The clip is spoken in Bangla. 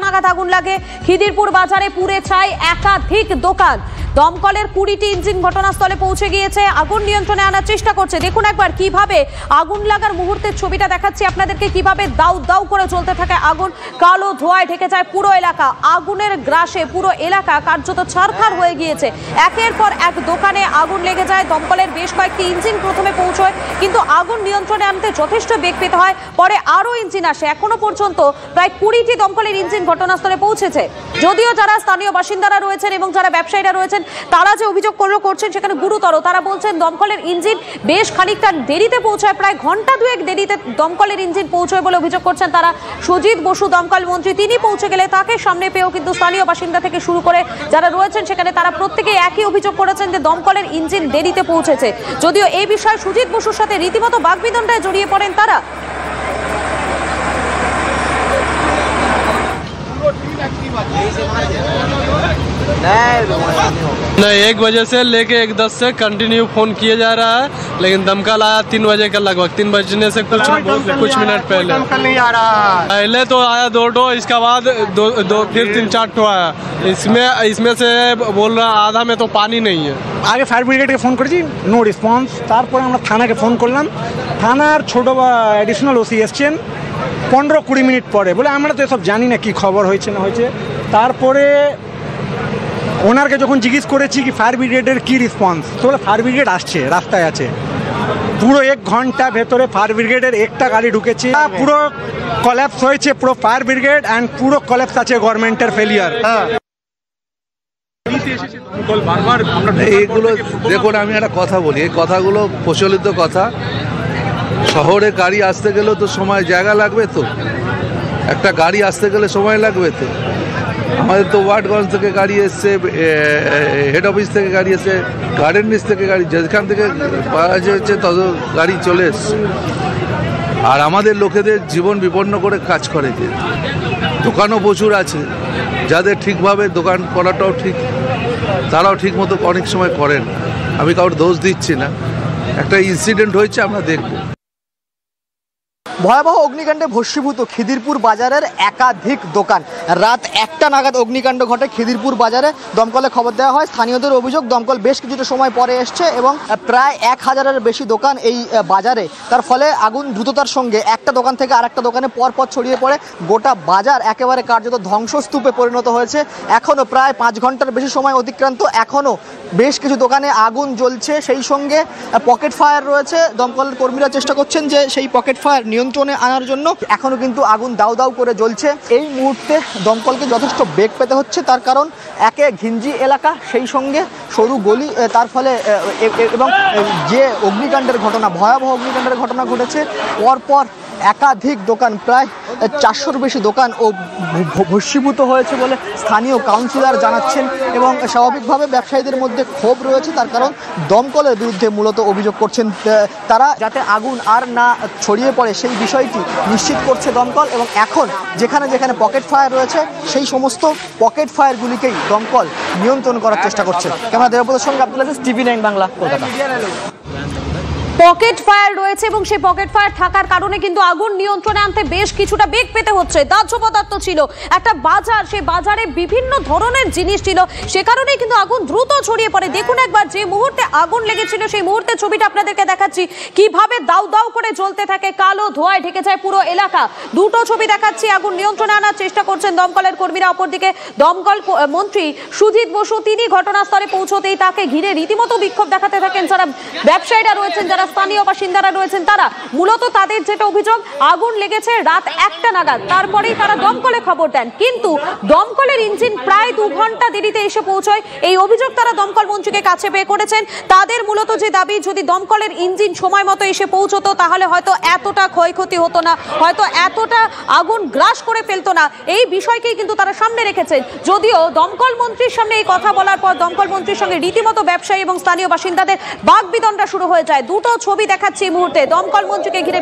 নাগাদ আগুন লাগে। খিদিরপুর বাজারে পুড়ে ছাই একাধিক দোকান। দমকলের 20টি ইঞ্জিন ঘটনাস্থলে পৌঁছে গিয়েছে, আগুন নিয়ন্ত্রণে আনার চেষ্টা করছে। দেখুন একবার কিভাবে আগুন লাগার মুহূর্তের ছবিটা দেখাচ্ছি আপনাদেরকে, কিভাবে দাউ দাউ করে জ্বলতে থাকে আগুন। কালো ধোঁয়ায় ঢেকে যায় পুরো এলাকা। আগুনের গ্রাসে পুরো এলাকা কার্যত ছারখার হয়ে গিয়েছে। একের পর এক দোকানে আগুন লেগে যায়। দমকলের বেশ কয়েকটি ইঞ্জিন প্রথমে পৌঁছয়, কিন্তু আগুন নিয়ন্ত্রণে আনতে যথেষ্ট বেগ পেতে হয়। পরে আরও ইঞ্জিন আসে। এখনো পর্যন্ত প্রায় 20টি দমকলের ইঞ্জিন ঘটনাস্থলে পৌঁছেছে। যদিও যারা স্থানীয় বাসিন্দারা রয়েছেন এবং যারা ব্যবসায়ীরা রয়েছেন তারা যে অভিযোগ করছেন সেখানে গুরুতর। তারা বলছেন দমকলের ইঞ্জিন বেশ খানিকটা দেরিতে পৌঁছায়, প্রায় ঘন্টা দুয়েক দেরিতে দমকলের ইঞ্জিন পৌঁছয় বলে অভিযোগ করছেন তারা। সুজিত বসু দমকল মন্ত্রী, তিনি পৌঁছে গেলে তাকে সামনে পেয়েও কিন্তু স্থানীয় বাসিন্দা থেকে শুরু করে যারা রয়েছেন সেখানে তারা প্রত্যেকেই একই অভিযোগ করেছেন যে দমকলের ইঞ্জিন দেরিতে পৌঁছেছে। যদিও এই বিষয়ে সুজিত বসুর সাথে রীতিমতো বাগবিতণ্ডায় জড়িয়ে পড়েন তারা। नहीं, 1 बजे से लेके 1:10 से कंटिन्यू फोन किया जा रहा है, लेकिन दमकल आया 3 बजे का लगभग। 3 बजने से कुछ मिनट पहले तो आया 2 ठो, इसके बाद फिर 3-4 ठो आया। इसमें से बोल रहा आधा में तो पानी नहीं है। आगे फायर ब्रिगेड के फोन करेছি, नो রেসপন্স। তারপরে আমরা থানাকে ফোন করলাম। থানার ছোট অ্যাডিশনাল ওসি এসছেন 15-20 মিনিট পরে, বলে আমরা তো এসব জানি না কি খবর হয়েছে না হয়েছে। তারপরে ওনারকে যখন জিজ্ঞেস করেছি কি ফায়ার ব্রিগেডের কি রেসপন্স, তো বলে ফায়ার ব্রিগেড আসছে, রাস্তায় আছে। পুরো 1 ঘন্টা ভেতরে ফায়ার ব্রিগেডের একটা গাড়ি ঢুকেছে। পুরো কলাপস হয়েছে পুরো ফায়ার ব্রিগেড, অ্যান্ড পুরো কলাপস আছে গভর্নমেন্টের ফেলিয়ার। এইগুলো দেখুন, আমি একটা কথা বলি, এই কথাগুলো প্রচলিত কথা। শহরে গাড়ি আসতে গেলেও তো সময় জায়গা লাগবে, তো একটা গাড়ি আসতে গেলে সময় লাগবে। তো আমাদের তো ওয়ার্ডগঞ্জ থেকে গাড়ি এসছে, হেড অফিস থেকে গাড়ি এসছে, গার্ডেন নিচ থেকে গাড়ি, যেখান থেকে পাওয়া যাচ্ছে তত গাড়ি চলে এসছে। আর আমাদের লোকেদের জীবন বিপন্ন করে কাজ করে, যে দোকানও প্রচুর আছে, যাদের ঠিকভাবে দোকান করাটাও ঠিক, তারাও ঠিক মতো অনেক সময় করেন। আমি কারোর দোষ দিচ্ছি না, একটা ইনসিডেন্ট হয়েছে, আমরা দেখব। ভয়াবহ অগ্নিকাণ্ডে ভস্মীভূত খিদিরপুর বাজারের একাধিক দোকান। রাত 1টা নাগাদ অগ্নিকাণ্ড ঘটে খিদিরপুর বাজারে। দমকলে খবর দেওয়া হয়। স্থানীয়দের অভিযোগ দমকল বেশ কিছুটা সময় পরে এসছে এবং প্রায় 1000-এর বেশি দোকান এই বাজারে। তার ফলে আগুন দ্রুততার সঙ্গে একটা দোকান থেকে আরেকটা দোকানে পরপর ছড়িয়ে পড়ে। গোটা বাজার একেবারে কার্যত ধ্বংসস্তূপে পরিণত হয়েছে। এখনও প্রায় 5 ঘন্টার বেশি সময় অতিক্রান্ত, এখনও বেশ কিছু দোকানে আগুন জ্বলছে। সেই সঙ্গে পকেট ফায়ার রয়েছে। দমকলের কর্মীরা চেষ্টা করছেন যে সেই পকেট ফায়ার নিয়ন্ত্রণে আনার জন্য। এখনো কিন্তু আগুন দাউ দাউ করে জ্বলছে। এই মুহূর্তে দমকলকে যথেষ্ট বেগ পেতে হচ্ছে, তার কারণ একে ঘিঞ্জি এলাকা, সেই সঙ্গে সরু গলি, তার ফলে এবং যে অগ্নিকাণ্ডের ঘটনা, ভয়াবহ অগ্নিকাণ্ডের ঘটনা ঘটেছে, পরপর একাধিক দোকান, প্রায় 400-র বেশি দোকান ও ভস্মীভূত হয়েছে বলে স্থানীয় কাউন্সিলর জানাচ্ছেন। এবং স্বাভাবিকভাবে ব্যবসায়ীদের মধ্যে ক্ষোভ রয়েছে, তার কারণ দমকলের বিরুদ্ধে মূলত অভিযোগ করছেন তারা, যাতে আগুন আর না ছড়িয়ে পড়ে সেই বিষয়টি নিশ্চিত করছে দমকল। এবং এখন যেখানে যেখানে পকেট ফায়ার রয়েছে সেই সমস্ত পকেট ফায়ারগুলিকেই দমকল নিয়ন্ত্রণ করার চেষ্টা করছে। ক্যামেরা দেবব্রতের সঙ্গে Abdul Aziz, TV9 Bangla, Kolkata. Pocket fire রয়েছে এবং সেই পকেট ফায়ার থাকার কারণে কিন্তু আগুন নিয়ন্ত্রণে আনতে বেশ কিছুটা বেগ পেতে হচ্ছে। দাহ্য পদার্থ ছিল, একটা বাজার, সেই বাজারে বিভিন্ন ধরনের জিনিস ছিল, সে কারণেই কিন্তু আগুন দ্রুত ছড়িয়ে পড়ে। দেখুন একবার যে মুহূর্তে আগুন লেগেছিল সেই মুহূর্তের ছবিটা আপনাদেরকে দেখাচ্ছি, কিভাবে দাউ দাউ করে জ্বলতে থাকে, কালো ধোঁয়ায় ঢেকে যায় পুরো এলাকা। দুটো ছবি দেখাচ্ছি। আগুন নিয়ন্ত্রণে আনার চেষ্টা করছেন দমকলের কর্মীরা। অপরদিকে দমকল মন্ত্রী সুজিত বসু, তিনি ঘটনাস্থলে পৌঁছতেই তাকে ঘিরে রীতিমতো বিক্ষোভ দেখাতে থাকেন যারা ব্যবসায়ীরা রয়েছেন, যারা স্থানীয় বাসিন্দারা রয়েছেন। তারা মূলত তাদের যেটা অভিযোগ, আগুন লেগেছে রাত 1টা নাগাদ, তারপরেই তারা দমকলে খবর দেন, কিন্তু দমকলের ইঞ্জিন প্রায় 2 ঘন্টা দেরিতে এসে পৌঁছয়। এই অভিযোগ তারা দমকল মন্ত্রীকে কাছে পেয়ে করেছেন। তাদের মূলত যে দাবি, যদি দমকলের ইঞ্জিন সময় মতো এসে পৌঁছতো তাহলে হয়তো এতটা ক্ষয়ক্ষতি হতো না, হয়তো এতটা আগুন গ্রাস করে ফেলতো না। এই বিষয়কেই কিন্তু তারা সামনে রেখেছেন। যদিও দমকল মন্ত্রীর সামনে এই কথা বলার পর দমকল মন্ত্রীর সঙ্গে রীতিমতো ব্যবসায়ী এবং স্থানীয় বাসিন্দাদের বাগবিতণ্ডা শুরু হয়ে যায়। দুটো ছবি দেখাচ্ছি এই মুহূর্তে। দমকল মন্ত্রীকে ঘিরে